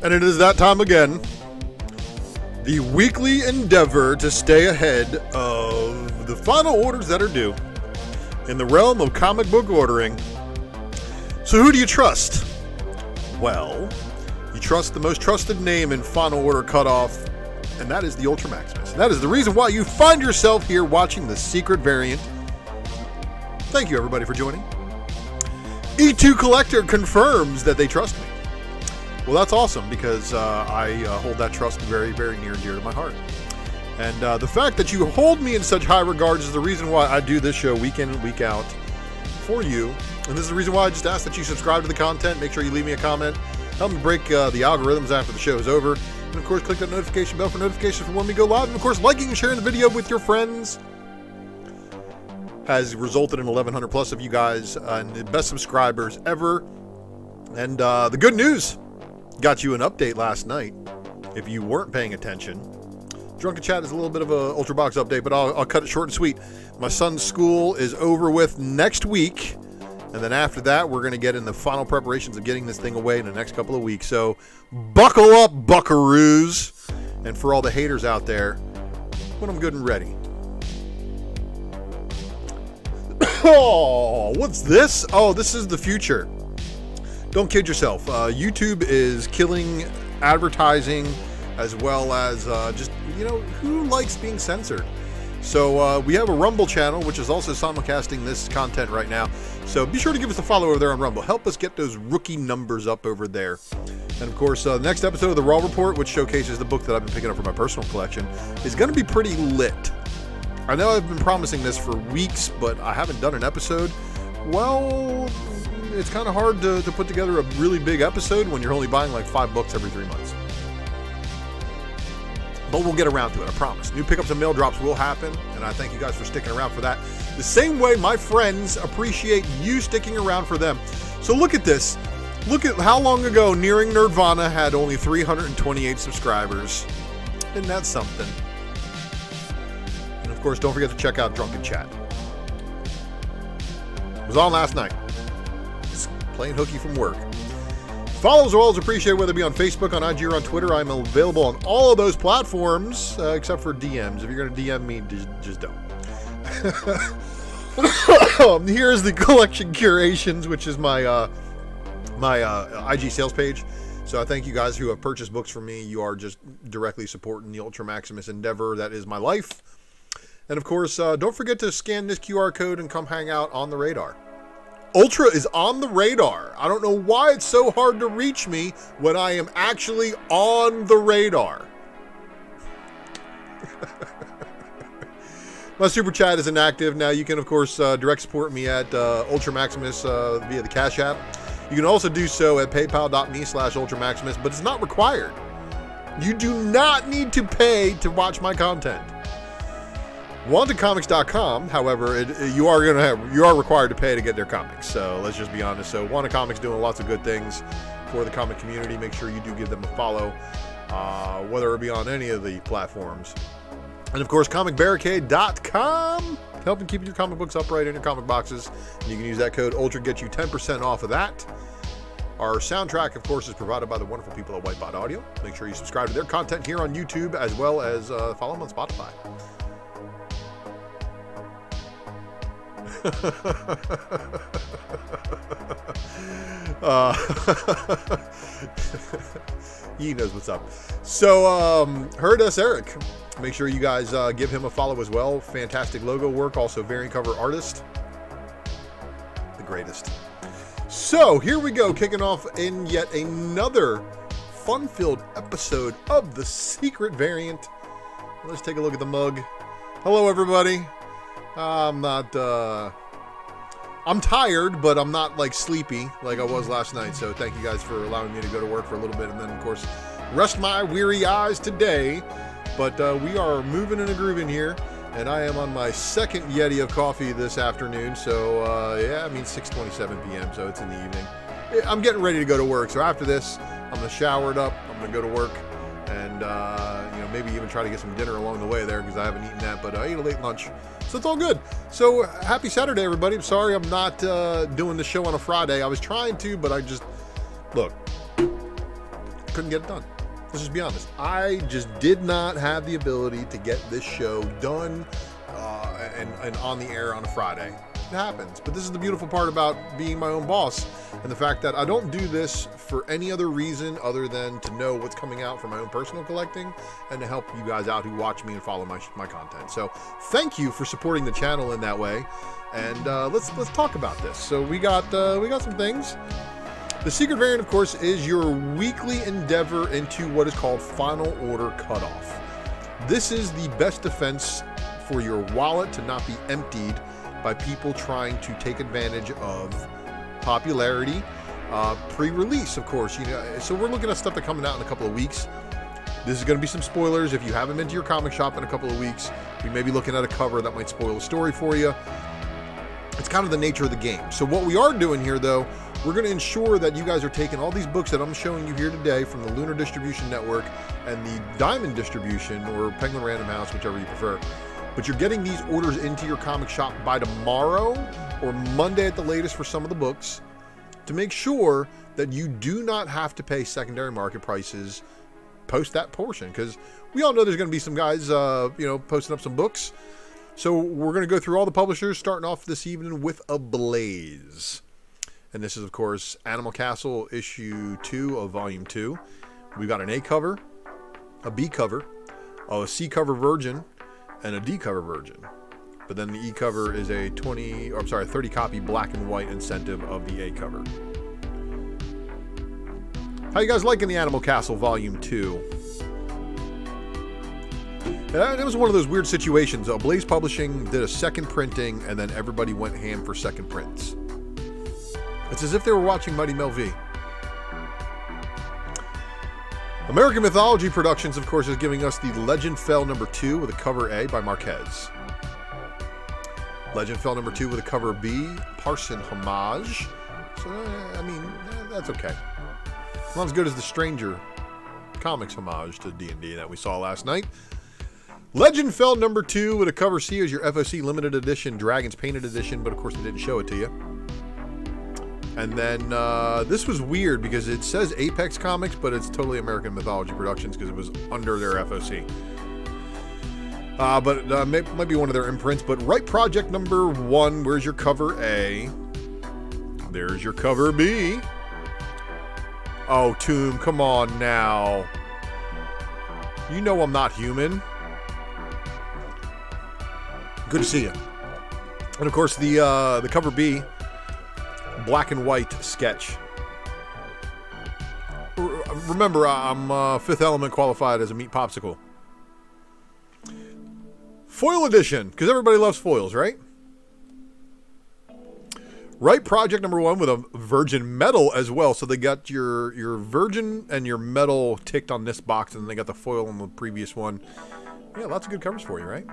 And it is that time again. The weekly endeavor to stay ahead of the final orders that are due in the realm of comic book ordering. So who do you trust? Well, you trust the most trusted name in final order cutoff, and that is the ULTRAMAXIMUS. That is the reason why you find yourself here watching the secret variant. Thank you everybody for joining. E2 Collector confirms that they trust me. Well, that's awesome because I hold that trust very, very near and dear to my heart. And the fact that you hold me in such high regards is the reason why I do this show week in and week out for you. And this is the reason why I just ask that you subscribe to the content. Make sure you leave me a comment. Help me break the algorithms after the show is over. And, of course, click that notification bell for notifications for when we go live. And, of course, liking and sharing the video with your friends has resulted in 1,100 plus of you guys and the best subscribers ever. And the good news. Got you an update last night, if you weren't paying attention. Drunken Chat is a little bit of a Ultra Box update, but I'll cut it short and sweet. My son's school is over with next week, and then after that, we're going to get in the final preparations of getting this thing away in the next couple of weeks. So buckle up, buckaroos. And for all the haters out there, when I'm good and ready. Oh, what's this? Oh, this is the future. Don't kid yourself. YouTube is killing advertising as well as just, you know, who likes being censored? So we have a Rumble channel, which is also simulcasting this content right now. So be sure to give us a follow over there on Rumble. Help us get those rookie numbers up over there. And of course, the next episode of the Raw Report, which showcases the book that I've been picking up for my personal collection, is going to be pretty lit. I know I've been promising this for weeks, but I haven't done an episode. Well, it's kind of hard to put together a really big episode when you're only buying like 5 books every 3 months. But we'll get around to it, I promise. New pickups and mail drops will happen, and I thank you guys for sticking around for that. The same way my friends appreciate you sticking around for them. So look at this. Look at how long ago Nearing Nerdvana had only 328 subscribers. Isn't that something? And of course, don't forget to check out Drunken Chat. It was on last night. Playing hooky from work. Follows are always appreciated, whether it be on Facebook, on IG, or on Twitter. I'm available on all of those platforms, except for DMs. If you're going to DM me, just don't. Here's the collection curations, which is my IG sales page. So I thank you guys who have purchased books from me. You are just directly supporting the ULTRAMAXIMUS endeavor that is my life. And of course, don't forget to scan this QR code and come hang out on the radar. Ultra is on the radar. I don't know why it's so hard to reach me when I am actually on the radar. My super chat is inactive. Now you can, of course, direct support me at ULTRAMAXIMUS via the Cash App. You can also do so at paypal.me/ULTRAMAXIMUS, but it's not required. You do not need to pay to watch my content. WantedComics.com, however, you are required to pay to get their comics. So let's just be honest. So Wanted Comics doing lots of good things for the comic community. Make sure you do give them a follow, whether it be on any of the platforms. And of course, ComicBarricade.com, helping keep your comic books upright in your comic boxes. And you can use that code Ultra, get you 10% off of that. Our soundtrack, of course, is provided by the wonderful people at Whitebot Audio. Make sure you subscribe to their content here on YouTube, as well as follow them on Spotify. He knows what's up. So, Heard Us Eric. Make sure you guys give him a follow as well. Fantastic logo work. Also, variant cover artist. The greatest. So, here we go. Kicking off in yet another fun-filled episode of the Secret Variant. Let's take a look at the mug. Hello, everybody. I'm tired, but I'm not like sleepy like I was last night. So thank you guys for allowing me to go to work for a little bit and then, of course, rest my weary eyes today. But we are moving and a grooving here, and I am on my second Yeti of coffee this afternoon. So yeah, I mean 6:27 p.m. So it's in the evening. I'm getting ready to go to work. So after this, I'm gonna shower it up. I'm gonna go to work, and you know, maybe even try to get some dinner along the way there because I haven't eaten that. But I ate a late lunch. So it's all good. So happy Saturday, everybody. I'm sorry I'm not doing the show on a Friday. I was trying to, but I just, look, couldn't get it done. Let's just be honest. I just did not have the ability to get this show done and on the air on a Friday. It happens. But this is the beautiful part about being my own boss and the fact that I don't do this for any other reason other than to know what's coming out for my own personal collecting and to help you guys out who watch me and follow my content. So thank you for supporting the channel in that way. And let's talk about this. So we got some things. The Secret Variant, of course, is your weekly endeavor into what is called Final Order Cutoff. This is the best defense for your wallet to not be emptied by people trying to take advantage of popularity pre-release, of course. You know, so we're looking at stuff that's coming out in a couple of weeks. This is going to be some spoilers. If you haven't been to your comic shop in a couple of weeks, we may be looking at a cover that might spoil a story for you. It's kind of the nature of the game. So what we are doing here, though, we're going to ensure that you guys are taking all these books that I'm showing you here today from the Lunar Distribution Network and the Diamond Distribution, or Penguin Random House, whichever you prefer. But you're getting these orders into your comic shop by tomorrow or Monday at the latest for some of the books to make sure that you do not have to pay secondary market prices post that portion. Because we all know there's going to be some guys, you know, posting up some books. So we're going to go through all the publishers, starting off this evening with Ablaze. And this is, of course, Animal Castle issue 2 of volume 2. We've got an A cover, a B cover, a C cover virgin, and a D cover virgin. But then the E cover is a 30 copy black and white incentive of the A cover. How you guys liking the Animal Castle volume 2? It was one of those weird situations. Blaze Publishing did a second printing, and then everybody went ham for second prints. It's as if they were watching Mighty Mel V. American Mythology Productions, of course, is giving us the Legend Fell #2 with a cover A by Marquez. Legend Fell #2 with a cover B, Parson Homage. So, I mean, that's okay. Not as good as the Stranger Comics homage to D&D that we saw last night. Legend Fell #2 with a cover C is your FOC limited edition, Dragons Painted Edition, but of course they didn't show it to you. And then this was weird because it says Apex Comics, but it's totally American Mythology Productions because it was under their FOC. But it might be one of their imprints. But Right Project #1, where's your cover A? There's your cover B. Oh, Tomb, come on now. You know I'm not human. Good to see you. And of course the cover B, black and white sketch. Remember, I'm Fifth Element qualified as a meat popsicle. Foil edition, because everybody loves foils, right? Right Project #1 with a virgin metal as well. So they got your virgin and your metal ticked on this box, and then they got the foil on the previous one. Yeah, lots of good covers for you, right?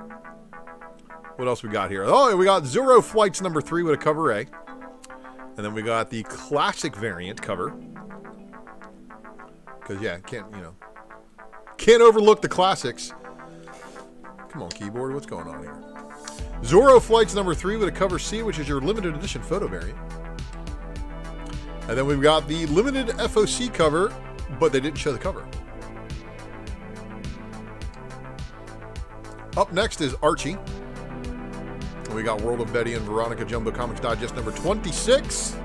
What else we got here? Oh, we got Zero Flights #3 with a cover A. And then we got the classic variant cover. Because, yeah, can't overlook the classics. Come on, keyboard, what's going on here? Zorro Flights #3 with a cover C, which is your limited edition photo variant. And then we've got the limited FOC cover, but they didn't show the cover. Up next is Archie. We got World of Betty and Veronica Jumbo Comics Digest #26.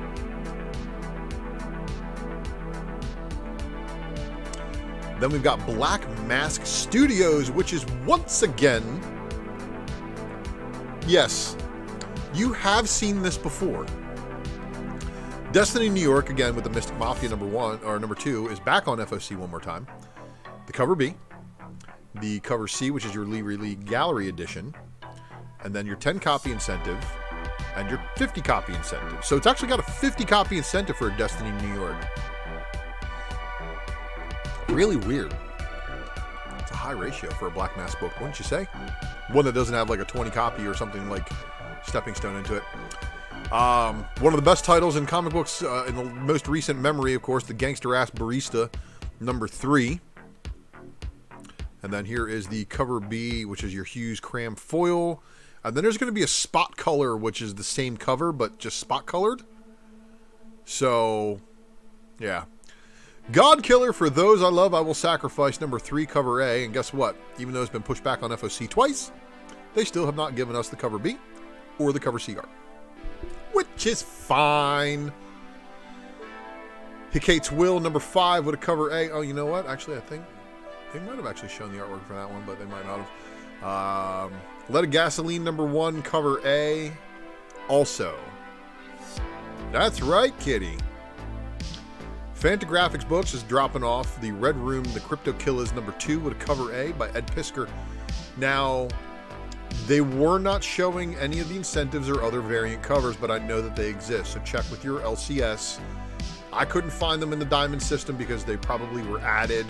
Then we've got Black Mask Studios, which is once again, yes, you have seen this before. Destiny New York, again with the Mystic Mafia number 2, is back on FOC one more time. The cover B, the cover C, which is your Lee Gallery edition, and then your 10 copy incentive, and your 50 copy incentive. So it's actually got a 50 copy incentive for Destiny New York. Really weird. It's a high ratio for a Black Mask book, wouldn't you say? One that doesn't have like a 20 copy or something like stepping stone into it. One of the best titles in comic books in the most recent memory, of course, the Gangster Ass Barista, number 3. And then here is the cover B, which is your Hughes Cram foil. And then there's going to be a spot color, which is the same cover, but just spot colored. So, yeah. God Killer, For Those I Love, I Will Sacrifice, number 3, cover A. And guess what? Even though it's been pushed back on FOC twice, they still have not given us the cover B or the cover C art, which is fine. Hicate's Will, number 5, with a cover A. Oh, you know what? Actually, I think they might have actually shown the artwork for that one, but they might not have. Lead of Gasoline, number 1, cover A. Also. That's right, kitty. Fantagraphics Books is dropping off the Red Room, The Crypto Killers, number 2, with a cover A by Ed Piskor. Now, they were not showing any of the incentives or other variant covers, but I know that they exist, so check with your LCS. I couldn't find them in the diamond system because they probably were added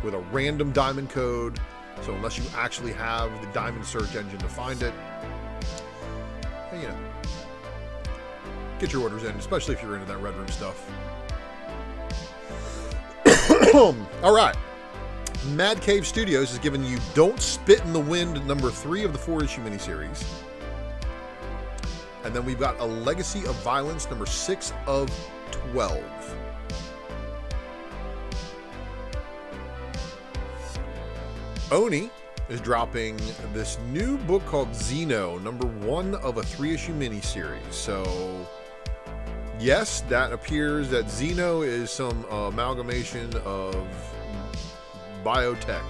with a random diamond code, so unless you actually have the diamond search engine to find it, you know, get your orders in, especially if you're into that Red Room stuff. All right. Mad Cave Studios is giving you Don't Spit in the Wind, number 3 of the 4-issue miniseries. And then we've got A Legacy of Violence, number 6 of 12. Oni is dropping this new book called Xeno, number 1 of a 3-issue miniseries. So, yes, that appears that Xeno is some amalgamation of biotech.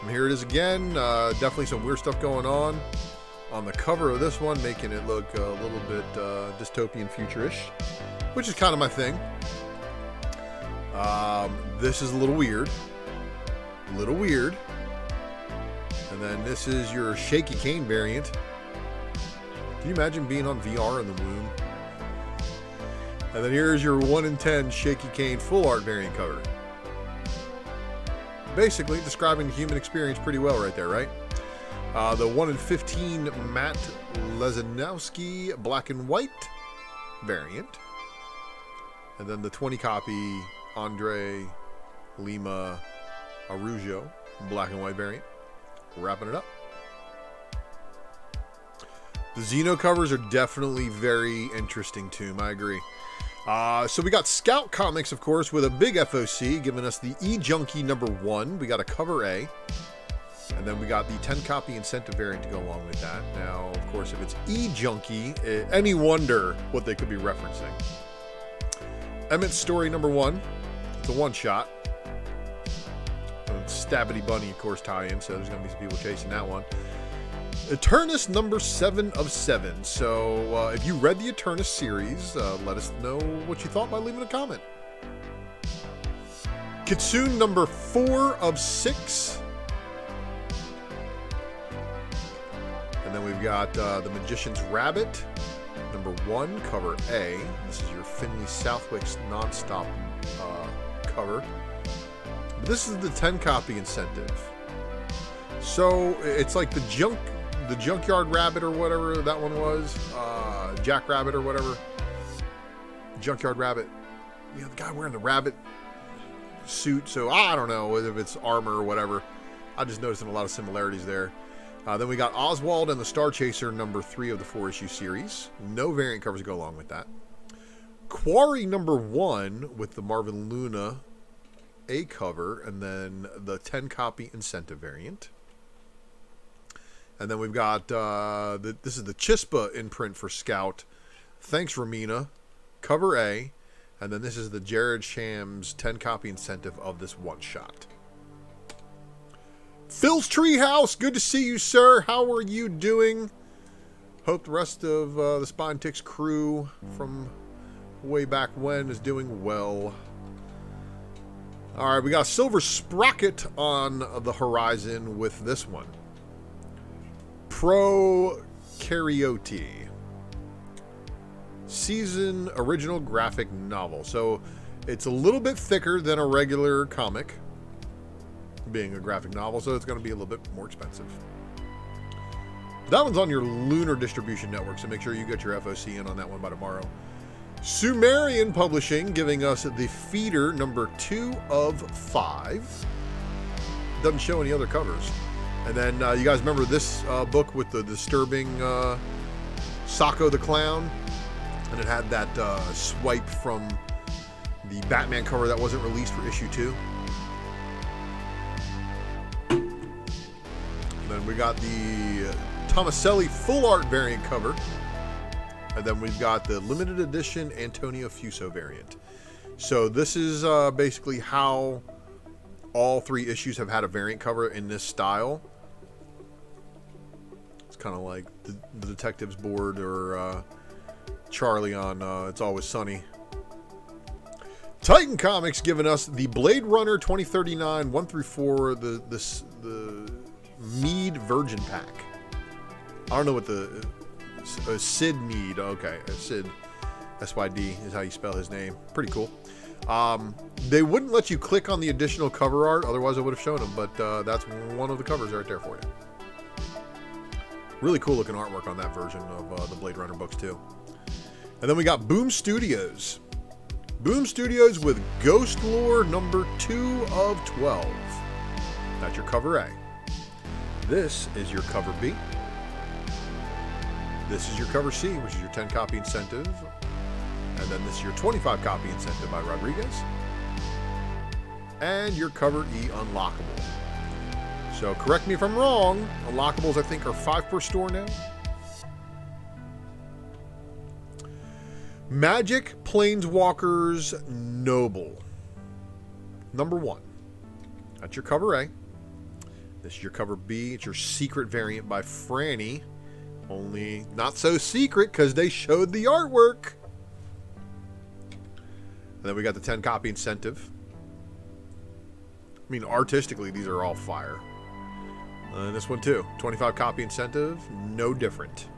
Here it is again. Definitely some weird stuff going on the cover of this one, making it look a little bit dystopian, futurish, which is kind of my thing. This is a little weird. And then this is your Shaky Kane variant. Can you imagine being on VR in the womb? And then here's your 1 in 10 Shaky Kane full art variant cover. Basically describing the human experience pretty well right there, right? The 1 in 15 Matt Lezanowski black and white variant. And then the 20 copy Andre Lima Arujo black and white variant. Wrapping it up. The Xeno covers are definitely very interesting too, I agree. So we got Scout Comics, of course, with a big FOC, giving us the E-Junkie number 1. We got a cover A. And then we got the 10 copy incentive variant to go along with that. Now, of course, if it's E-Junkie, any wonder what they could be referencing. Emmett's Story number 1. It's a one-shot. Stabbity Bunny, of course, tie-in, so there's going to be some people chasing that one. Eternus number 7 of 7. So if you read the Eternus series, let us know what you thought by leaving a comment. Kitsune number 4 of 6. And then we've got The Magician's Rabbit, number 1, cover A. This is your Finley Southwick's non-stop cover. But this is the 10 copy incentive. So it's like the Junkyard Rabbit or whatever that one was. Jack Rabbit or whatever. Junkyard Rabbit. You know, the guy wearing the rabbit suit. So I don't know if it's armor or whatever. I just noticed a lot of similarities there. Then we got Oswald and the Star Chaser, number 3 of the 4-issue series. No variant covers to go along with that. Quarry number 1 with the Marvin Luna A cover, and then the 10 copy incentive variant. And then we've got this is the Chispa imprint for Scout. Thanks, Romina. Cover A. And then this is the Jared Shams 10 copy incentive of this one shot. Phil's Treehouse, good to see you, sir. How are you doing? Hope the rest of the Spine Ticks crew from way back when is doing well. All right, we got Silver Sprocket on the horizon with this one. Prokaryote. Season original graphic novel. So it's a little bit thicker than a regular comic, being a graphic novel, so it's going to be a little bit more expensive. That one's on your Lunar distribution network, so make sure you get your FOC in on that one by tomorrow. Sumerian Publishing giving us the feeder number 2 of 5. Doesn't show any other covers. And then you guys remember this book with the disturbing Sacco the Clown? And it had that swipe from the Batman cover that wasn't released for issue 2. And then we got the Tomaselli full art variant cover. And then we've got the limited edition Antonio Fuso variant. So this is basically how all 3 issues have had a variant cover in this style. It's kind of like the Detectives board or Charlie on It's Always Sunny. Titan Comics giving us the Blade Runner 2039 1-4, the Mead Virgin Pack. I don't know what the Sid Mead. Okay, Sid SYD is how you spell his name. Pretty cool. They wouldn't let you click on the additional cover art, otherwise I would have shown them. But that's one of the covers right there for you. Really cool looking artwork on that version of the Blade Runner books too. And then we got Boom Studios. Boom Studios with Ghost Lore number 2 of 12. That's your cover A. This is your cover B. This is your cover C, which is your 10 copy incentive. And then this is your 25 copy incentive by Rodriguez. And your cover E unlockable. So correct me if I'm wrong. Unlockables I think are 5 per store now. Magic Planeswalkers Noble. Number 1. That's your cover A. This is your cover B. It's your secret variant by Franny. Only not so secret because they showed the artwork. And then we got the 10 copy incentive. I mean, artistically, these are all fire. And this one too. 25 copy incentive. No different.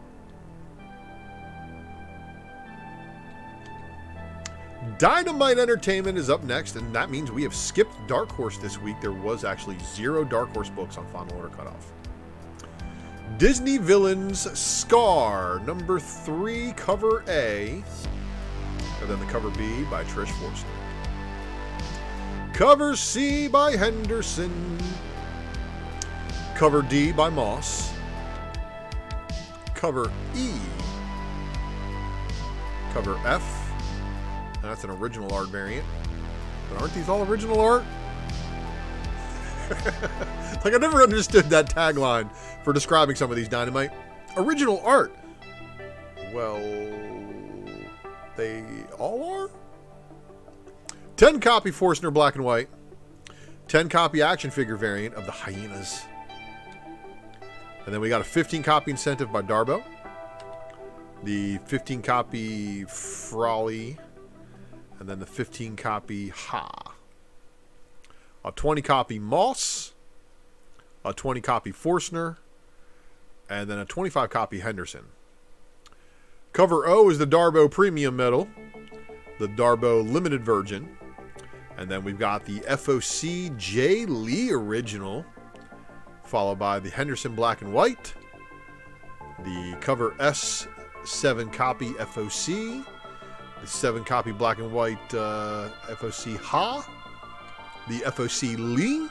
Dynamite Entertainment is up next, and that means we have skipped Dark Horse this week. There was actually 0 Dark Horse books on Final Order Cutoff. Disney Villains Scar, number 3, cover A. And then the cover B by Trish Forster. Cover C by Henderson. Cover D by Moss. Cover E. Cover F. And that's an original art variant. But aren't these all original art? Like, I never understood that tagline for describing some of these Dynamite. Original art. Well, they all are? 10 copy Forstner black and white. 10 copy action figure variant of the Hyenas. And then we got a 15 copy incentive by Darbo. The 15 copy Frawley. And then the 15 copy Ha. A 20 copy Moss. A 20 copy Forstner. And then a 25 copy Henderson. Cover O is the Darbo Premium Metal. The Darbo Limited Version. And then we've got the FOC J. Lee Original. Followed by the Henderson Black and White. The cover S 7 copy FOC. The 7 copy black and white FOC Ha. The FOC Lee.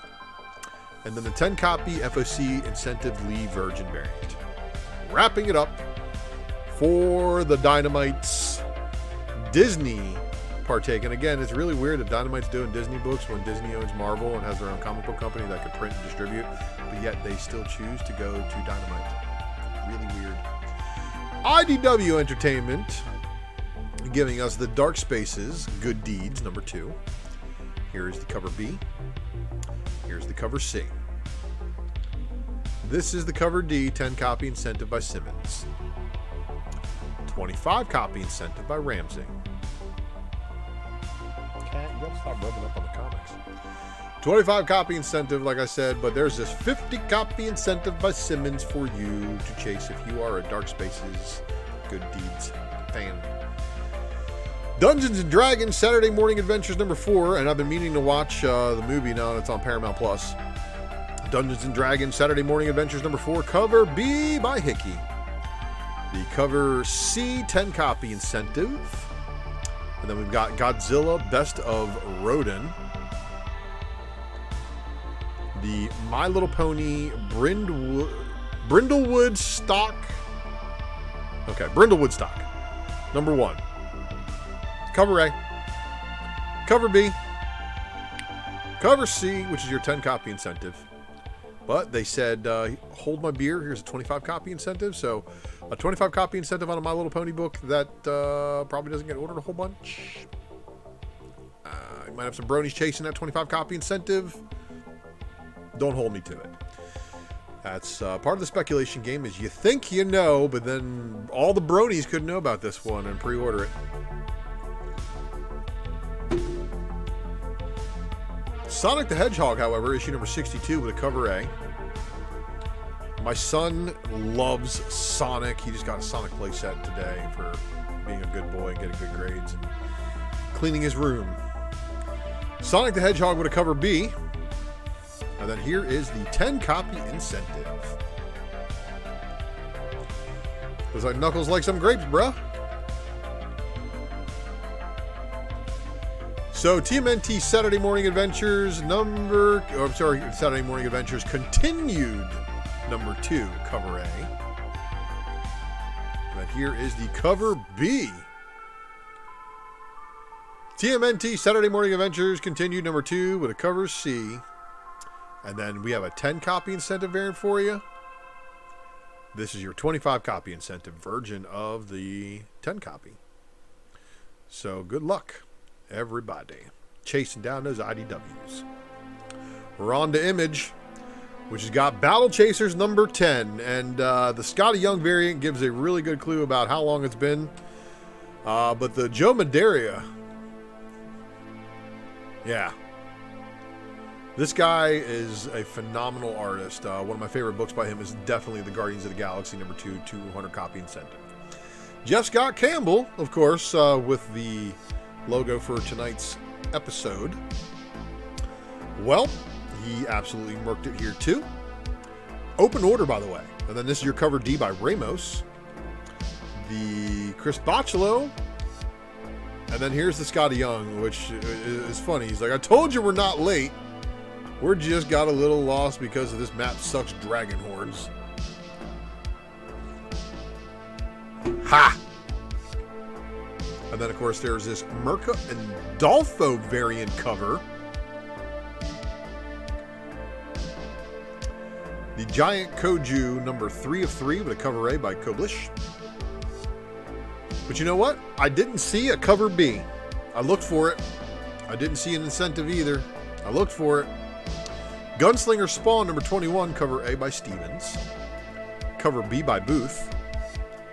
And then the 10 copy FOC Incentive Lee Virgin variant. Wrapping it up for the Dynamite's Disney partake. And again, it's really weird that Dynamite's doing Disney books when Disney owns Marvel and has their own comic book company that could print and distribute, but yet they still choose to go to Dynamite. Really weird. IDW Entertainment giving us the Dark Spaces, Good Deeds, number 2. Here is the cover B. Here's the cover C. This is the cover D, 10 copy incentive by Simmons. 25 copy incentive by Ramsey. Cat, you gotta stop rubbing up on the comics. 25 copy incentive, like I said, but there's this 50 copy incentive by Simmons for you to chase if you are a Dark Spaces Good Deeds fan. Dungeons and Dragons Saturday Morning Adventures number 4, and I've been meaning to watch the movie now that it's on Paramount Plus. Dungeons and Dragons Saturday Morning Adventures number 4, cover B by Hickey. The cover C, 10 copy incentive. And then we've got Godzilla Best of Rodin. The My Little Pony Brindlewood stock. Okay, Brindlewood stock. Number 1. Cover A. Cover B. Cover C, which is your 10 copy incentive. But they said, hold my beer. Here's a 25 copy incentive. So a 25 copy incentive on a My Little Pony book that probably doesn't get ordered a whole bunch. You might have some bronies chasing that 25 copy incentive. Don't hold me to it. That's part of the speculation game is you think you know, but then all the bronies could know about this one and pre-order it. Sonic the Hedgehog, however, issue number 62 with a cover A. My son loves Sonic. He just got a Sonic playset today for being a good boy and getting good grades and cleaning his room. Sonic the Hedgehog with a cover B. And then here is the 10 copy incentive. Looks like Knuckles like some grapes, bruh. So TMNT Saturday Morning Adventures Saturday Morning Adventures Continued number 2, cover A. And then here is the cover B. TMNT Saturday Morning Adventures Continued number 2 with a cover C. And then we have a 10 copy incentive variant for you. This is your 25 copy incentive version of the 10 copy. So good luck, everybody, chasing down those IDWs. We're on to Image, which has got Battle Chasers number 10. And the Scotty Young variant gives a really good clue about how long it's been. But the Joe Madeira, yeah. This guy is a phenomenal artist. One of my favorite books by him is definitely The Guardians of the Galaxy number 2, 200 copy incentive. Jeff Scott Campbell, of course, with the logo for tonight's episode. Well, he absolutely murked it here too. Open order, by the way. And then this is your cover D by Ramos. The Chris Bocciolo. And then here's the Scotty Young, which is funny. He's like, I told you we're not late. We're just got a little lost because of this map sucks dragon horns. Ha! And then, of course, there's this Mirka and Dolfo variant cover. The Giant Koju number 3 of 3 with a cover A by Koblish. But you know what? I didn't see a cover B. I looked for it. I didn't see an incentive either. I looked for it. Gunslinger Spawn number 21, cover A by Stevens. Cover B by Booth.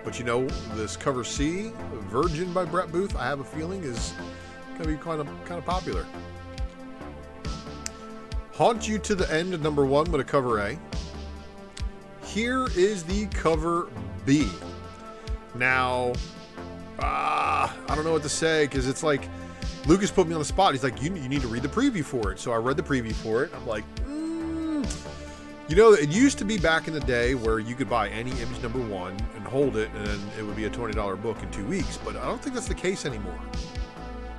But you know, this cover C, Virgin by Brett Booth, I have a feeling is going to be kind of popular. Haunt You to the End number 1 with a cover A. Here is the cover B. Now, I don't know what to say because it's like Lucas put me on the spot. He's like, you need to read the preview for it. So I read the preview for it. I'm like, You know, it used to be back in the day where you could buy any Image number 1 and hold it, and then it would be a $20 book in 2 weeks. But I don't think that's the case anymore.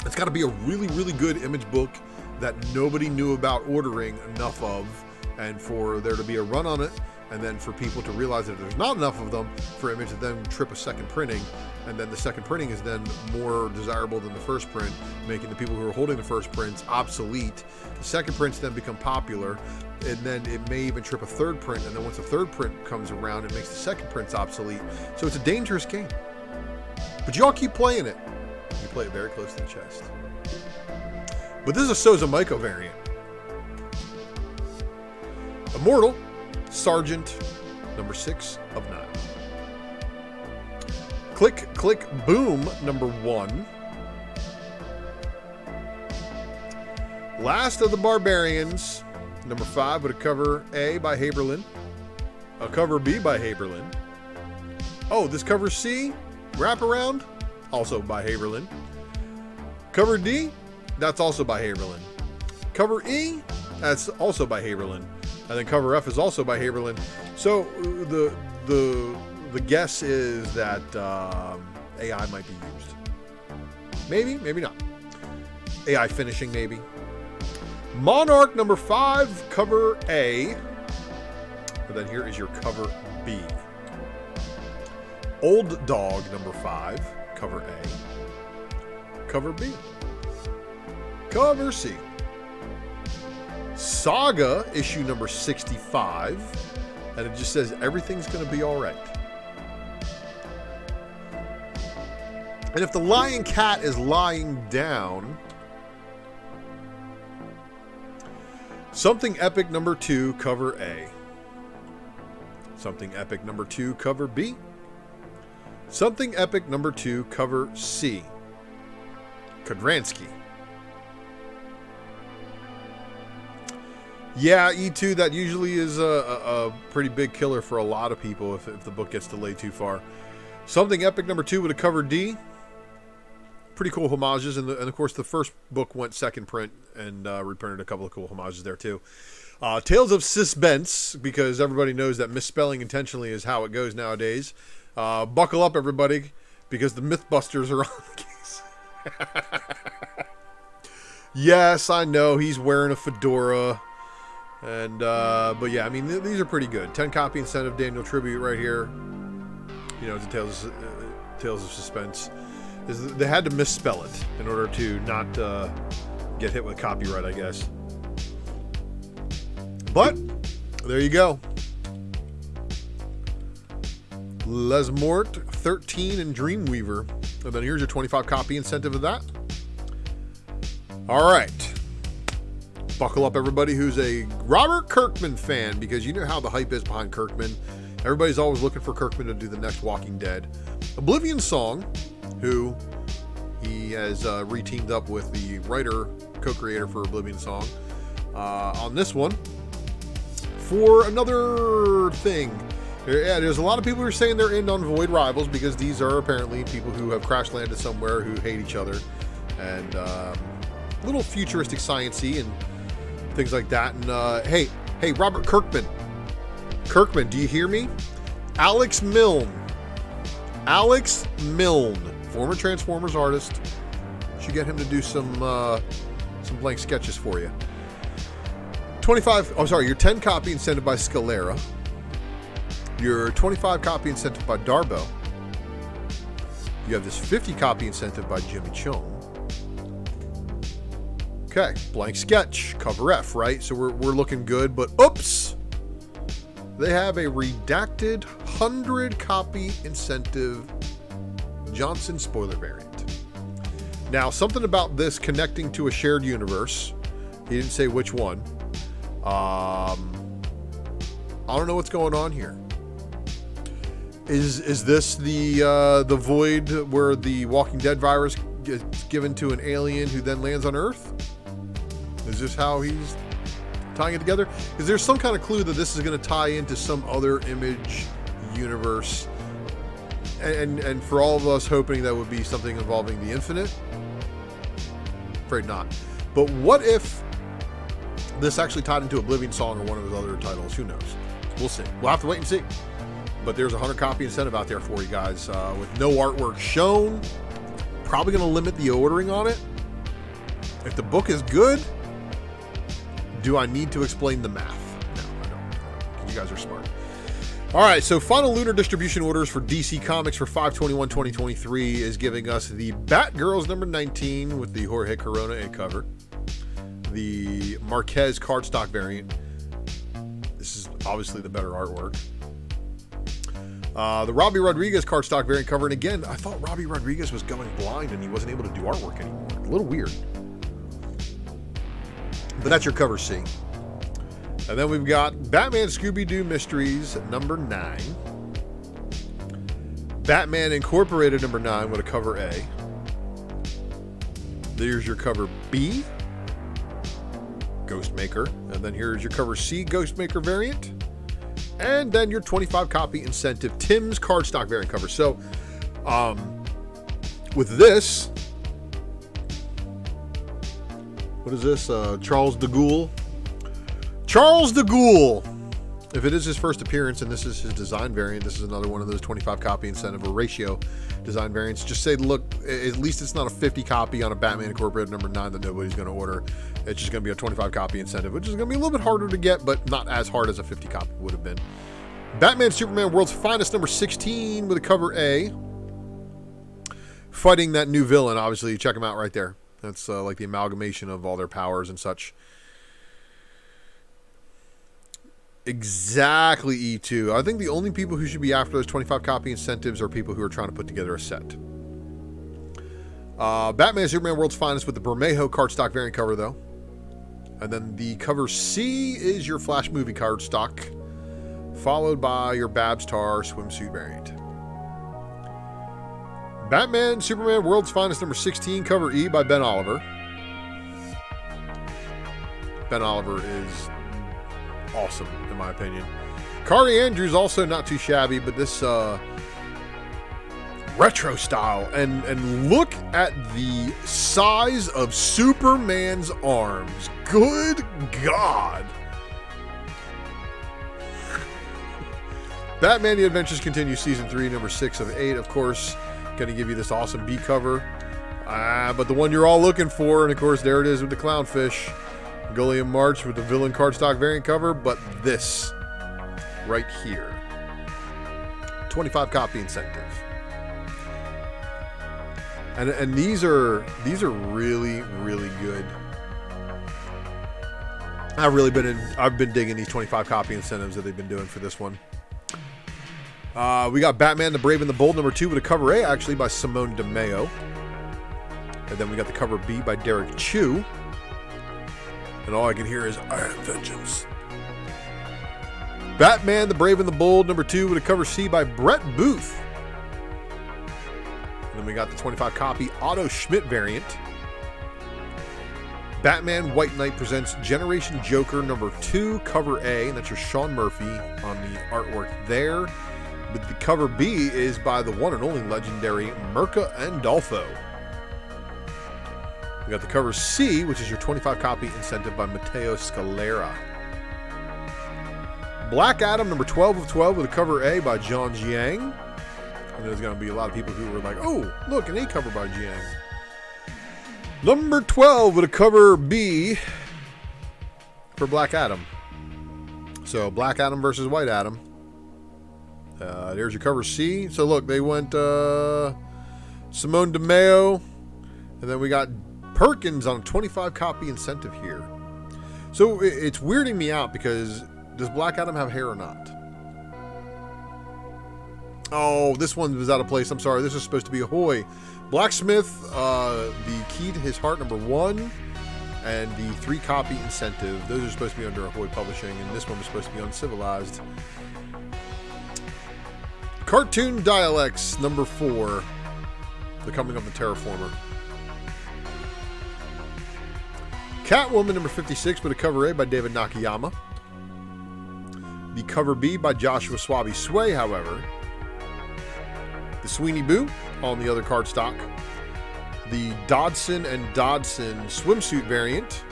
It's got to be a really, really good Image book that nobody knew about ordering enough of, and for there to be a run on it, and then for people to realize that there's not enough of them for Image to then trip a second printing, and then the second printing is then more desirable than the first print, making the people who are holding the first prints obsolete. The second prints then become popular, and then it may even trip a third print, and then once the third print comes around, it makes the second prints obsolete. So it's a dangerous game. But y'all keep playing it. You play it very close to the chest. But this is a Souza Maiko variant. Immortal, Sergeant, number 6 of 9. Click, Click, Boom, number 1. Last of the Barbarians, number 5, with a cover A by Haberlin. A cover B by Haberlin. Oh, this cover C, Wraparound, also by Haberlin. Cover D, that's also by Haberlin. Cover E, that's also by Haberlin. And then cover F is also by Haberlin. So the guess is that AI might be used. Maybe, maybe not. AI finishing, maybe. Monarch number 5, cover A. And then here is your cover B. Old Dog number 5, cover A. Cover B. Cover C. Saga issue number 65. And it just says everything's going to be all right. And if the lion cat is lying down, Something Epic number 2, cover A. Something Epic number 2, cover B. Something Epic number 2, cover C. Kodransky. Yeah, E2, that usually is a pretty big killer for a lot of people if the book gets delayed too far. Something Epic number 2 with a cover D. Pretty cool homages, and of course the first book went second print and reprinted a couple of cool homages there too. Tales of Suspense, because everybody knows that misspelling intentionally is how it goes nowadays. Buckle up, everybody, because the Mythbusters are on the case. Yes, I know he's wearing a fedora, and but yeah, I mean these are pretty good. 10 copy incentive Daniel tribute right here. You know, it's a Tales of Suspense. They had to misspell it in order to not get hit with copyright, I guess. But there you go. Les Mort 13 and Dreamweaver. And then here's your 25 copy incentive of that. All right. Buckle up, everybody who's a Robert Kirkman fan, because you know how the hype is behind Kirkman. Everybody's always looking for Kirkman to do the next Walking Dead. Oblivion Song, who he has re-teamed up with the writer, co-creator for Oblivion Song, on this one for another thing. Yeah, there's a lot of people who are saying they're in on Void Rivals because these are apparently people who have crash landed somewhere who hate each other, and a little futuristic science-y and things like that. And hey, Robert Kirkman, do you hear me? Alex Milne, former Transformers artist. Should get him to do some blank sketches for you. 25. Oh, sorry. Your 10 copy incentive by Scalera. Your 25 copy incentive by Darbo. You have this 50 copy incentive by Jimmy Chong. Okay, blank sketch, cover F, right? So we're looking good, but oops. They have a redacted 100 copy incentive Johnson spoiler variant. Now, something about this connecting to a shared universe. He didn't say which one. I don't know what's going on here. Is this the void where the Walking Dead virus gets given to an alien who then lands on Earth? Is this how he's tying it together? Is there some kind of clue that this is going to tie into some other Image universe? And for all of us hoping that would be something involving the Infinite? Afraid not. But what if this actually tied into Oblivion Song or one of his other titles? Who knows? We'll see. We'll have to wait and see. But there's a 100 copy incentive out there for you guys with no artwork shown. Probably going to limit the ordering on it. If the book is good, do I need to explain the math? No, I don't. You guys are smart. All right, so final Lunar distribution orders for DC Comics for 5/21/2023 is giving us the Batgirls number 19 with the Jorge Corona A cover. The Marquez cardstock variant. This is obviously the better artwork. The Robbie Rodriguez cardstock variant cover. And again, I thought Robbie Rodriguez was going blind and he wasn't able to do artwork anymore. A little weird. But that's your cover C. And then we've got Batman Scooby-Doo Mysteries number 9. Batman Incorporated number 9 with a cover A. There's your cover B, Ghostmaker. And then here's your cover C, Ghostmaker variant. And then your 25 copy incentive Tim's cardstock variant cover. So, with this, what is this? Charles de Gaulle. Charles de Gaulle. If it is his first appearance and this is his design variant, this is another one of those 25 copy incentive or ratio design variants. Just say, look, at least it's not a 50 copy on a Batman Incorporated number 9 that nobody's going to order. It's just going to be a 25 copy incentive, which is going to be a little bit harder to get, but not as hard as a 50 copy would have been. Batman Superman World's Finest number 16 with a cover A. Fighting that new villain, obviously. Check him out right there. That's like the amalgamation of all their powers and such. Exactly E2. I think the only people who should be after those 25 copy incentives are people who are trying to put together a set. Batman Superman World's Finest with the Bermejo cardstock variant cover, though. And then the cover C is your Flash movie cardstock, followed by your Babs Tar swimsuit variant. Batman Superman World's Finest number 16, cover E by Ben Oliver. Ben Oliver is awesome, in my opinion. Carly Andrews also not too shabby, but this retro style. And look at the size of Superman's arms. Good God. Batman The Adventures Continue Season 3, number 6 of 8, of course. Going to give you this awesome B cover. But the one you're all looking for, and of course, there it is with the clownfish. Gulliam March with the villain cardstock variant cover, but this right here. 25 copy incentive. And these are really, really good. I've been digging these 25 copy incentives that they've been doing for this one. We got Batman the Brave and the Bold number 2 with a cover A, actually, by Simone DeMeo. And then we got the cover B by Derek Chu. And all I can hear is Iron Vengeance. Batman the Brave and the Bold number 2 with a cover C by Brett Booth. And then we got the 25 copy Otto Schmidt variant. Batman White Knight presents Generation Joker number 2, cover A. And that's your Sean Murphy on the artwork there. But the cover B is by the one and only legendary Mirka Andolfo. We got the cover C, which is your 25 copy incentive by Matteo Scalera. Black Adam number 12 of 12 with a cover A by John Jiang. And there's going to be a lot of people who were like, oh, look, an A cover by Jiang. Number 12 with a cover B for Black Adam. So Black Adam versus White Adam. There's your cover C. So look, they went Simone DeMeo, and then we got Perkins on a 25 copy incentive here. So it's weirding me out because does Black Adam have hair or not? Oh, this one was out of place. I'm sorry. This is supposed to be Ahoy. Blacksmith, the Key to His Heart number 1, and the 3 copy incentive. Those are supposed to be under Ahoy Publishing, and this one was supposed to be Uncivilized. Cartoon Dialects number 4, The Coming of the Terraformer. Catwoman number 56 with a cover A by David Nakayama. The cover B by Joshua Swaby Sway, however. The Sweeney Boo on the other cardstock. The Dodson and Dodson swimsuit variant.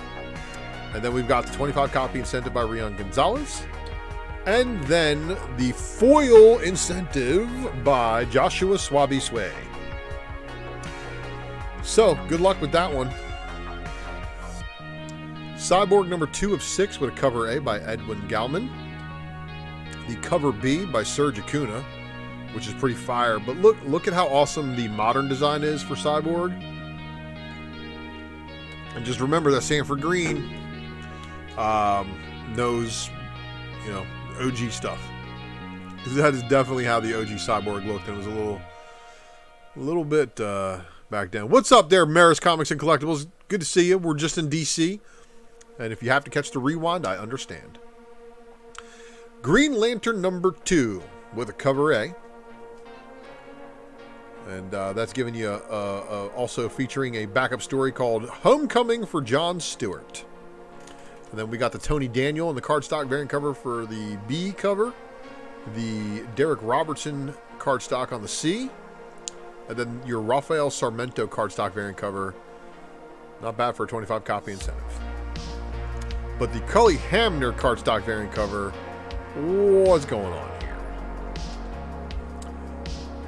And then we've got the 25 copy incentive by Rian Gonzalez. And then the foil incentive by Joshua Swaby Sway. So, good luck with that one. Cyborg number 2 of 6 with a cover A by Edwin Galman. The cover B by Serge Acuna, which is pretty fire. But look at how awesome the modern design is for Cyborg. And just remember that Sanford Green knows, OG stuff. Because that is definitely how the OG Cyborg looked. And it was a little bit back down. What's up there, Maris Comics and Collectibles? Good to see you. We're just in DC. And if you have to catch the rewind, I understand. Green Lantern number 2 with a cover A. And that's giving you also featuring a backup story called Homecoming for John Stewart. And then we got the Tony Daniel and the cardstock variant cover for the B cover. The Derek Robertson cardstock on the C. And then your Rafael Sarmiento cardstock variant cover. Not bad for a 25 copy incentive. But the Cully Hamner cardstock variant cover, what's going on here?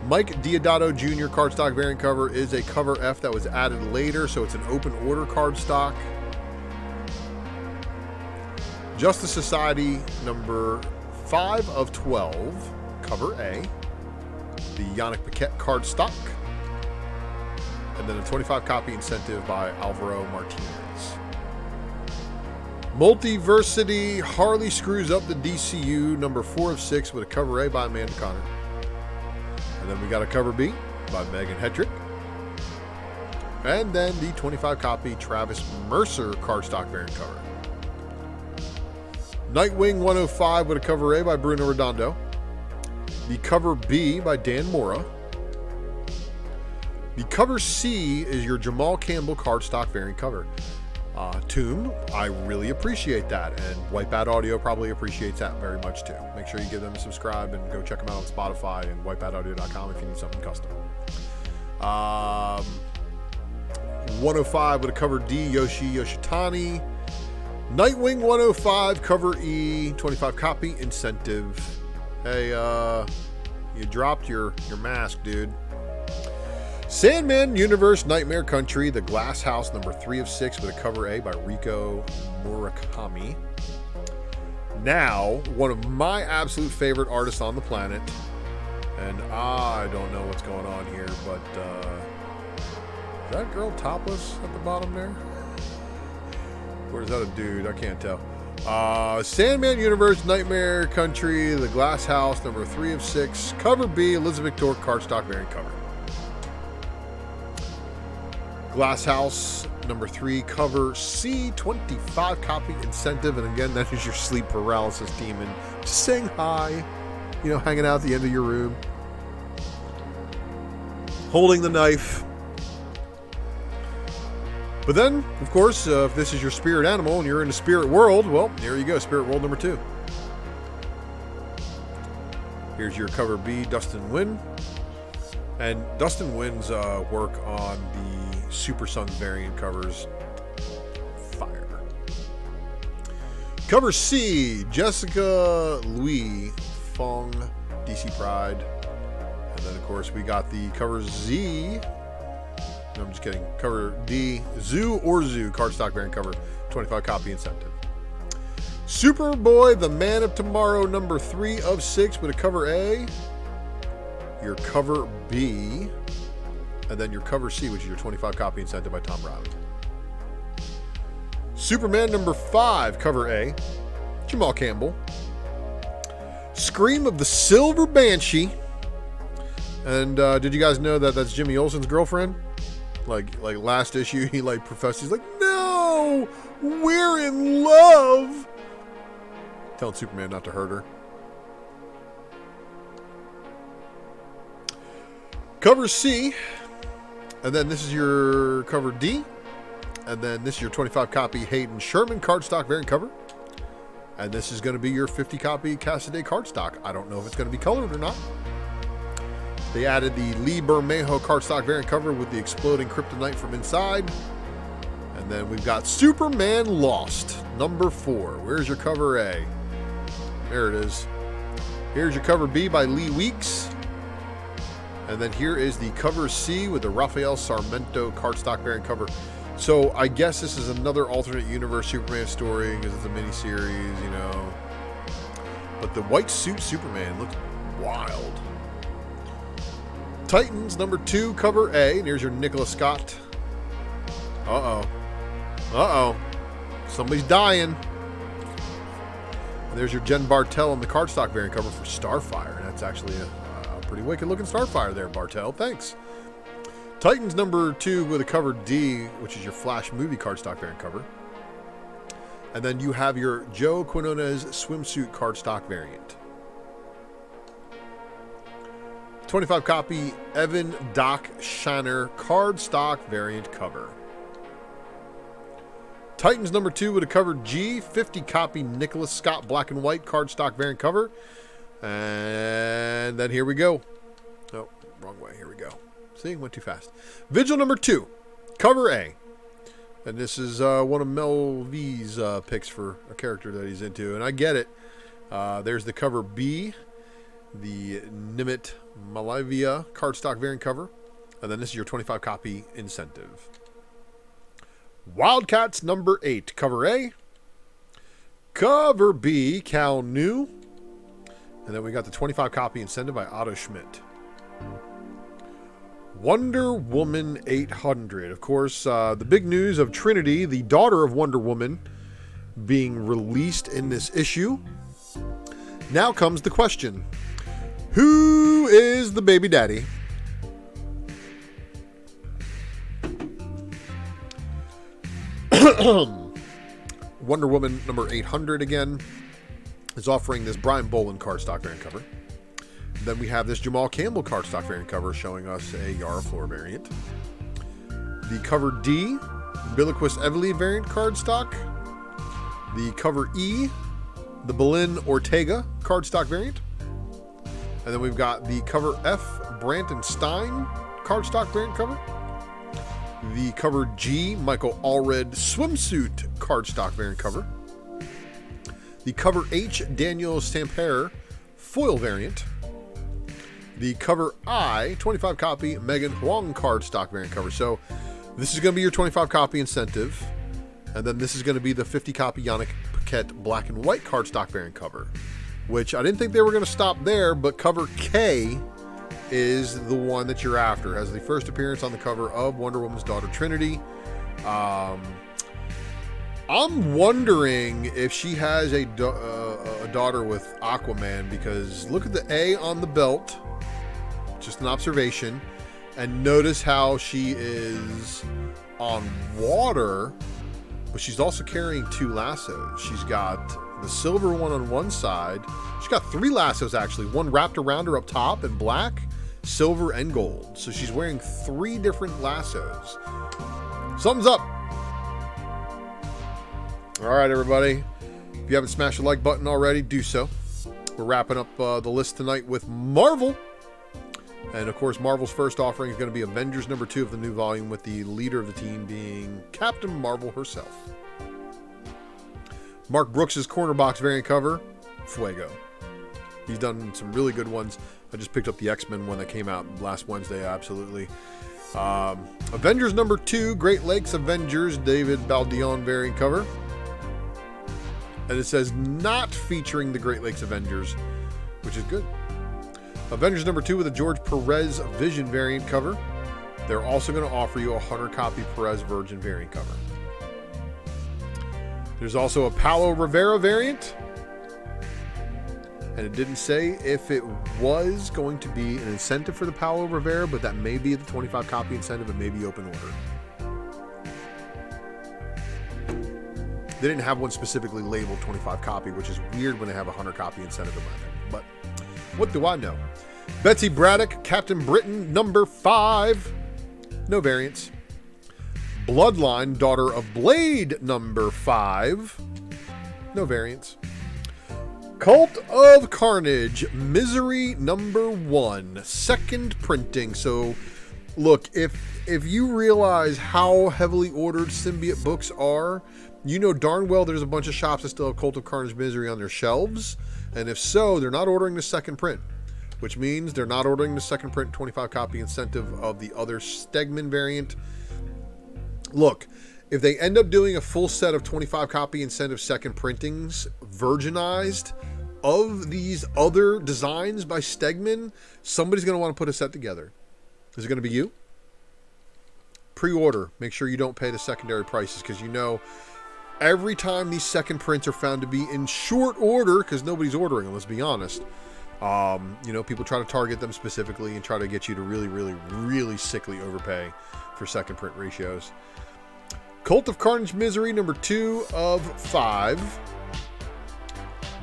Mike Diodato Jr. cardstock variant cover is a cover F that was added later, so it's an open order cardstock. Justice Society number 5 of 12, cover A. The Yannick Paquette cardstock. And then a 25 copy incentive by Alvaro Martinez. Multiversity Harley Screws Up the DCU number 4 of 6 with a cover A by Amanda Connor. And then we got a cover B by Megan Hetrick. And then the 25 copy Travis Mercer cardstock variant cover. Nightwing 105 with a cover A by Bruno Redondo. The cover B by Dan Mora. The cover C is your Jamal Campbell cardstock variant cover. Tomb, I really appreciate that, and Wipeout Audio probably appreciates that very much too. Make sure you give them a subscribe and go check them out on Spotify and wipeoutaudio.com if you need something custom. 105 with a cover D, Yoshi Yoshitani. Nightwing 105, cover E, 25 copy incentive. Hey, you dropped your mask, dude. Sandman Universe Nightmare Country, the Glass House number 3 of 6 with a cover A by Riko Murakami. Now, one of my absolute favorite artists on the planet, and I don't know what's going on here, but is that girl topless at the bottom there? Or is that a dude? I can't tell. Sandman Universe Nightmare Country, the Glass House number 3 of 6, cover B, Elizabeth Torque cardstock variant cover. Glass House number 3, cover C, 25 copy incentive. And again, that is your sleep paralysis demon. Just saying hi, hanging out at the end of your room, holding the knife. But then, of course, if this is your spirit animal and you're in the spirit world, well, here you go, spirit world number 2. Here's your cover B, Dustin Nguyen. And Dustin Nguyen's work on the Super Sons variant covers, fire. Cover C, Jessica Louis Fong, DC Pride. And then, of course, we got the cover Z. No, I'm just kidding. Cover D, Zoo cardstock variant cover, 25 copy incentive. Superboy, the Man of Tomorrow, number 3 of 6 with a cover A. Your cover B. And then your cover C, which is your 25 copy incentive by Tom Riley. Superman number 5, cover A. Jamal Campbell. Scream of the Silver Banshee. And did you guys know that that's Jimmy Olsen's girlfriend? Like last issue, he professed, he's like, no, we're in love. Telling Superman not to hurt her. Cover C. And then this is your cover D. And then this is your 25 copy Hayden Sherman cardstock variant cover. And this is going to be your 50 copy Cassidy cardstock. I don't know if it's going to be colored or not. They added the Lee Bermejo cardstock variant cover with the exploding kryptonite from inside. And then we've got Superman Lost, number 4. Where's your cover A? There it is. Here's your cover B by Lee Weeks. And then here is the cover C with the Rafael Sarmiento cardstock variant cover. So I guess this is another alternate universe Superman story because it's a mini-series, But the white suit Superman looks wild. Titans number 2, cover A. And here's your Nicholas Scott. Uh-oh. Somebody's dying. And there's your Jen Bartel on the cardstock variant cover for Starfire. Now That's actually a pretty wicked looking Starfire there, Bartel. Thanks. Titans number 2 with a cover D, which is your Flash movie cardstock variant cover. And then you have your Joe Quinones swimsuit cardstock variant. 25 copy Evan Doc Shanner cardstock variant cover. Titans number 2 with a cover G, 50 copy Nicholas Scott black and white cardstock variant cover. And then here we go. Oh, wrong way. Here we go. See, went too fast. Vigil number 2, cover A. And this is one of Mel V's picks for a character that he's into. And I get it. There's the cover B, the Nimit Malavia cardstock variant cover. And then this is your 25 copy incentive. Wildcats number 8, cover A. Cover B, Cal New. And then we got the 25 copy incentive by Otto Schmidt. Wonder Woman 800. Of course, the big news of Trinity, the daughter of Wonder Woman, being released in this issue. Now comes the question. Who is the baby daddy? Wonder Woman number 800 again is offering this Brian Boland cardstock variant cover. Then we have this Jamal Campbell cardstock variant cover showing us a Yara Flor variant. The cover D, Biliquis Evely variant cardstock. The cover E, the Belen Ortega cardstock variant. And then we've got the cover F, Branton Stein cardstock variant cover. The cover G, Michael Allred swimsuit cardstock variant cover. The cover H, Daniel Stampere foil variant. The cover I, 25 copy Megan Huang cardstock variant cover. So this is going to be your 25 copy incentive. And then this is going to be the 50 copy Yannick Paquette black and white cardstock variant cover. Which I didn't think they were going to stop there, but cover K is the one that you're after. It has the first appearance on the cover of Wonder Woman's daughter Trinity. I'm wondering if she has a daughter with Aquaman, because look at the A on the belt. Just an observation. And notice how she is on water, but she's also carrying 2 lassos. She's got the silver one on one side. She's got 3 lassos actually. One wrapped around her up top in black, silver, and gold. So she's wearing 3 different lassos. Thumbs up. All right, everybody. If you haven't smashed the like button already, do so. We're wrapping up the list tonight with Marvel. And, of course, Marvel's first offering is going to be Avengers number 2 of the new volume, with the leader of the team being Captain Marvel herself. Mark Brooks' corner box variant cover, Fuego. He's done some really good ones. I just picked up the X-Men one that came out last Wednesday, absolutely. Avengers number 2, Great Lakes Avengers, David Baldion variant cover. And it says not featuring the Great Lakes Avengers, which is good. Avengers number 2 with a George Perez Vision variant cover. They're also going to offer you a 100 copy Perez Virgin variant cover. There's also a Paulo Rivera variant. And it didn't say if it was going to be an incentive for the Paulo Rivera, but that may be the 25 copy incentive. It may be open order. They didn't have one specifically labeled 25 copy, which is weird when they have a 100 copy incentive in my opinion. But what do I know? Betsy Braddock, Captain Britain, number 5. No variants. Bloodline, Daughter of Blade, number 5. No variants. Cult of Carnage, Misery, number 1. Second printing. So, look, if you realize how heavily ordered Symbiote books are, you know darn well there's a bunch of shops that still have Cult of Carnage Misery on their shelves. And if so, they're not ordering the second print, which means they're not ordering the second print 25 copy incentive of the other Stegman variant. Look, if they end up doing a full set of 25 copy incentive second printings, virginized, of these other designs by Stegman, somebody's going to want to put a set together. Is it going to be you? Pre-order. Make sure you don't pay the secondary prices, because you know every time these second prints are found to be in short order, because nobody's ordering them, let's be honest, You know, people try to target them specifically and try to get you to really, really, really sickly overpay for second print ratios. Cult of Carnage Misery, number 2 of 5.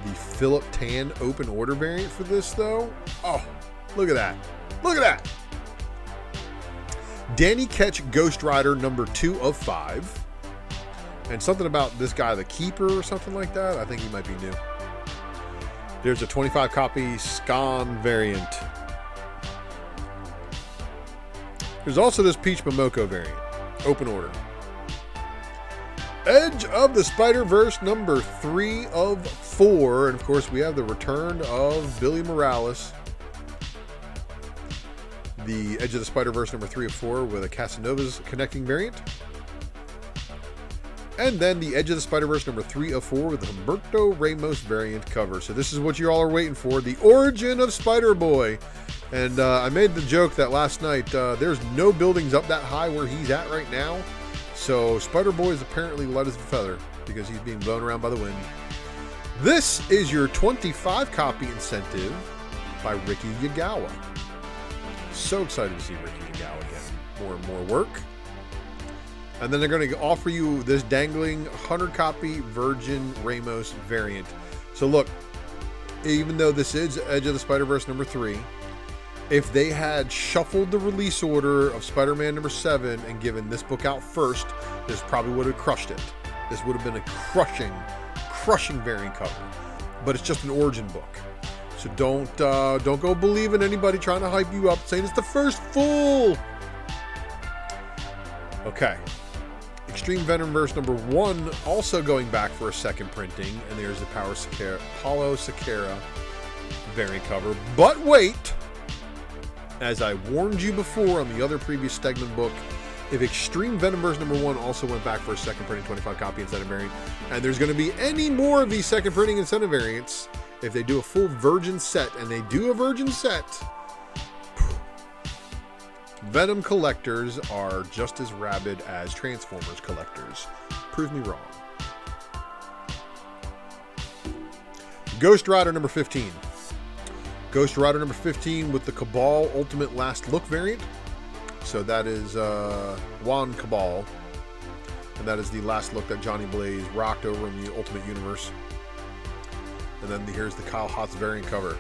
The Philip Tan open order variant for this, though. Oh, look at that. Look at that. Danny Ketch Ghost Rider, number 2 of 5. And something about this guy, the Keeper, or something like that. I think he might be new. There's a 25 copy scum variant. There's also this Peach Momoko variant. Open order. Edge of the Spider-Verse, number 3 of 4. And of course, we have the return of Billy Morales. The Edge of the Spider-Verse, number 3 of 4, with a Casanova's connecting variant. And then the Edge of the Spider-Verse, number 3 of 4, with the Humberto Ramos variant cover. So this is what you all are waiting for, the origin of Spider-Boy. And I made the joke that last night, there's no buildings up that high where he's at right now. So Spider-Boy is apparently light as a feather because he's being blown around by the wind. This is your 25 copy incentive by Ricky Yagawa. So excited to see Ricky Yagawa get more and more work. And then they're going to offer you this dangling 100 copy Virgin Ramos variant. So look, even though this is Edge of the Spider-Verse number 3, if they had shuffled the release order of Spider-Man number 7 and given this book out first, this probably would have crushed it. This would have been a crushing variant cover. But it's just an origin book. So don't go believing anybody trying to hype you up saying it's the first full. Okay. Extreme Venomverse number 1 also going back for a second printing, and there's the Paulo Sequeira variant cover. But wait, as I warned you before on the other previous Stegman book, if Extreme Venomverse number 1 also went back for a second printing 25 copy incentive variant, and there's going to be any more of these second printing incentive variants, if they do a full Virgin set, and they do a Virgin set, Venom collectors are just as rabid as Transformers collectors. Prove me wrong. Ghost Rider number 15. Ghost Rider number 15 with the Cabal Ultimate Last Look variant. So that is Juan Cabal. And that is the last look that Johnny Blaze rocked over in the Ultimate Universe. And then here's the Kyle Hotz variant cover.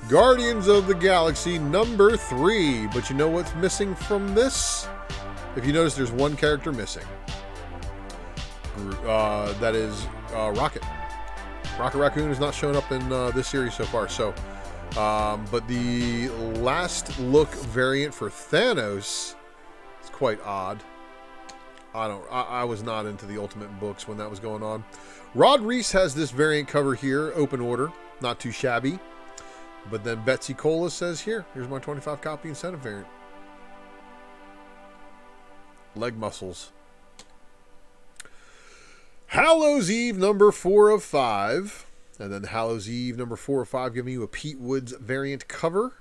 Guardians of the Galaxy number 3. But you know what's missing from this? If you notice, there's one character missing. That is Rocket. Rocket Raccoon has not shown up in this series so far. So, but the last look variant for Thanos is quite odd. I was not into the Ultimate books when that was going on. Rod Reese has this variant cover here, open order, not too shabby. But then Betsy Cola says, here's my 25 copy incentive variant. Leg muscles. Hallows Eve number 4 of 5. And then Hallows Eve number 4 of 5 giving you a Pete Woods variant cover.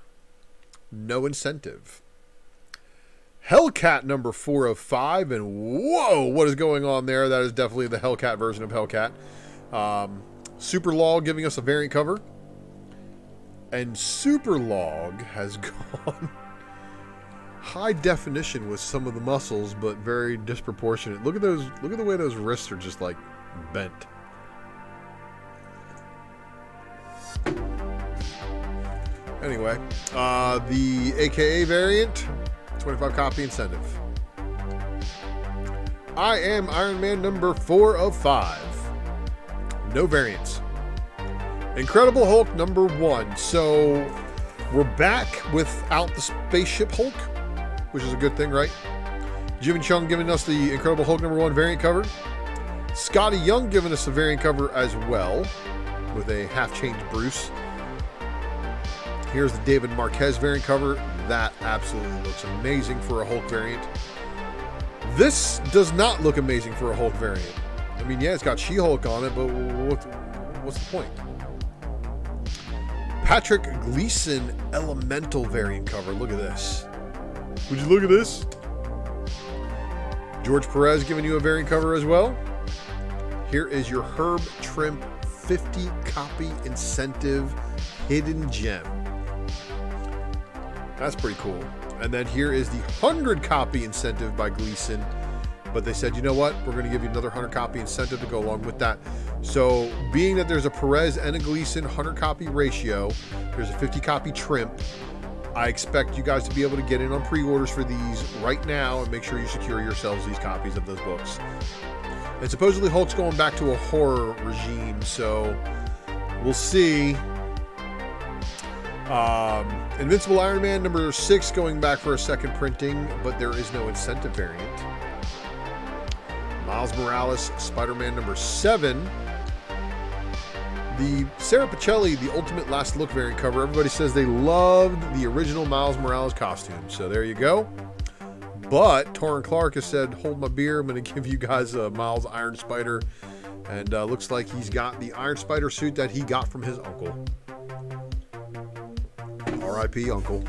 No incentive. Hellcat number 4 of 5. And whoa, what is going on there? That is definitely the Hellcat version of Hellcat. Super Log giving us a variant cover. And Super Log has gone high definition with some of the muscles, but very disproportionate. Look at those. Look at the way those wrists are just like bent. Anyway, the a.k.a. variant, 25 copy incentive. I Am Iron Man number 4 of 5. No variants. Incredible Hulk number 1. So we're back without the Spaceship Hulk, which is a good thing, right? Jimmy Chung giving us the Incredible Hulk number 1 variant cover. Scotty Young giving us a variant cover as well, with a half-changed Bruce. Here's the David Marquez variant cover. That absolutely looks amazing for a Hulk variant. This does not look amazing for a Hulk variant. I mean, yeah, it's got She-Hulk on it, but what's the point? Patrick Gleason Elemental variant cover. Look at this. Would you look at this? George Perez giving you a variant cover as well. Here is your Herb Trimp 50 copy incentive hidden gem. That's pretty cool. And then here is the 100 copy incentive by Gleason. But they said, you know what? We're going to give you another 100 copy incentive to go along with that. So being that there's a Perez and a Gleason 100 copy ratio, there's a 50 copy trim. I expect you guys to be able to get in on pre-orders for these right now and make sure you secure yourselves these copies of those books. And supposedly Hulk's going back to a horror regime, so we'll see. Invincible Iron Man number 6 going back for a second printing, but there is no incentive variant. Miles Morales, Spider-Man number 7. The Sarah Pacelli, the Ultimate Last Look variant cover. Everybody says they loved the original Miles Morales costume. So there you go. But Torrin Clark has said, hold my beer. I'm going to give you guys a Miles Iron Spider. And looks like he's got the Iron Spider suit that he got from his uncle. R.I.P. Uncle.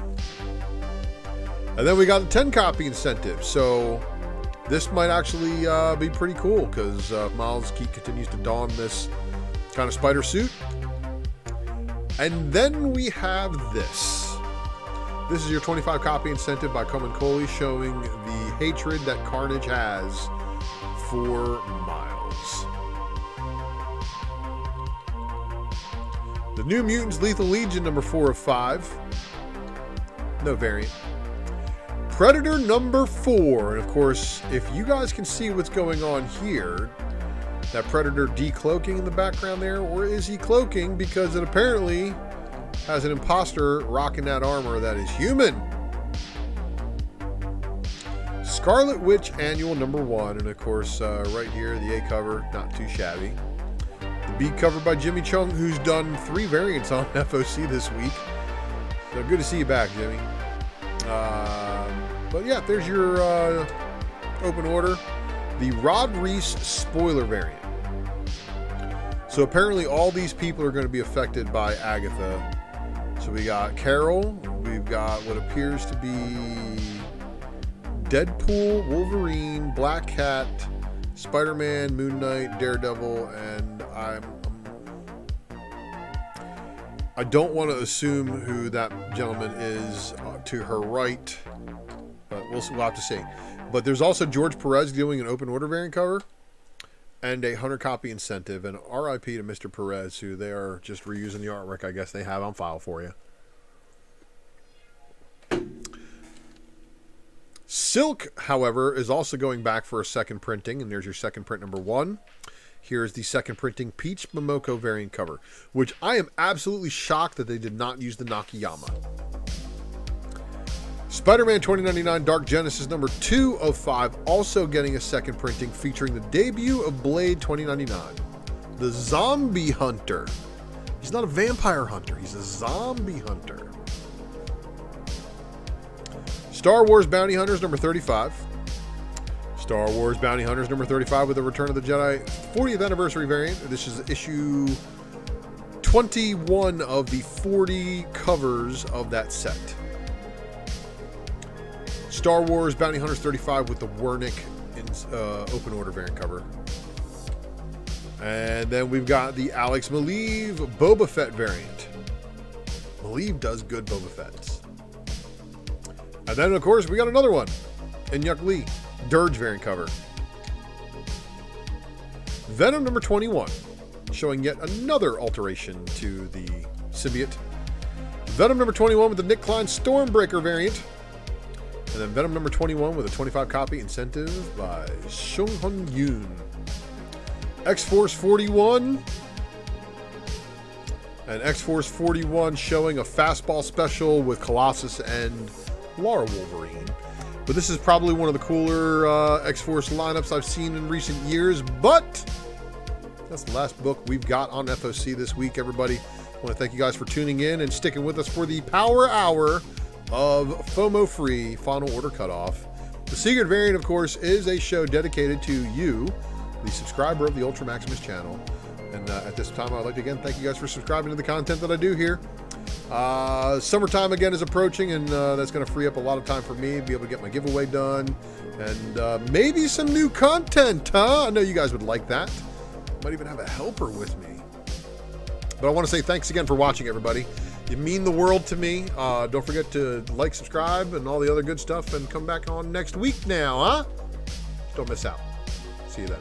And then we got the 10 copy incentive. So this might actually be pretty cool because Miles continues to don this kind of spider suit. And then we have this. This is your 25 copy incentive by Coleman Coley, showing the hatred that Carnage has for Miles. The New Mutants Lethal Legion number 4 of 5. No variant. Predator number 4. And of course, if you guys can see what's going on here, that Predator decloaking in the background there, or is he cloaking because it apparently has an imposter rocking that armor that is human? Scarlet Witch Annual number 1, and of course right here the A cover, not too shabby. The B cover by Jimmy Chung, who's done 3 variants on FOC this week. So good to see you back, Jimmy. But yeah, there's your open order. The Rod Reese spoiler variant. So apparently all these people are going to be affected by Agatha. So we got Carol, we've got what appears to be Deadpool, Wolverine, Black Cat, Spider-Man, Moon Knight, Daredevil, and I don't want to assume who that gentleman is to her right, but we'll have to see. But there's also George Perez doing an open order variant cover and a 100 copy incentive, and RIP to Mr. Perez, who they are just reusing the artwork I guess they have on file for you. Silk, however, is also going back for a second printing, and there's your second print number 1. Here's the second printing Peach Momoko variant cover, which I am absolutely shocked that they did not use the Nakayama. Spider-Man 2099 Dark Genesis number 2 of 5, also getting a second printing featuring the debut of Blade 2099. The Zombie Hunter. He's not a vampire hunter, he's a zombie hunter. Star Wars Bounty Hunters number 35. Star Wars Bounty Hunters number 35 with the Return of the Jedi 40th anniversary variant. This is issue 21 of the 40 covers of that set. Star Wars Bounty Hunters 35 with the Wernick open order variant cover. And then we've got the Alex Maleev Boba Fett variant. Maleev does good Boba Fetts. And then, of course, we got another one. Inyuk Lee Dirge variant cover. Venom number 21, showing yet another alteration to the symbiote. Venom number 21 with the Nick Klein Stormbreaker variant. And then Venom number 21 with a 25 copy incentive by Sung Hun Yoon. X-Force 41. And X-Force 41 showing a fastball special with Colossus and Lara Wolverine. But this is probably one of the cooler X-Force lineups I've seen in recent years. But that's the last book we've got on FOC this week, everybody. I want to thank you guys for tuning in and sticking with us for the Power Hour of FOMO-free Final Order Cutoff. The Secret Variant, of course, is a show dedicated to you, the subscriber of the ULTRAMAXIMUS channel. And at this time, I'd like to again thank you guys for subscribing to the content that I do here. Summertime again is approaching, and that's going to free up a lot of time for me to be able to get my giveaway done, and maybe some new content, huh? I know you guys would like that. Might even have a helper with me. But I want to say thanks again for watching, everybody. You mean the world to me. Don't forget to like, subscribe, and all the other good stuff, and come back on next week now, huh? Don't miss out. See you then.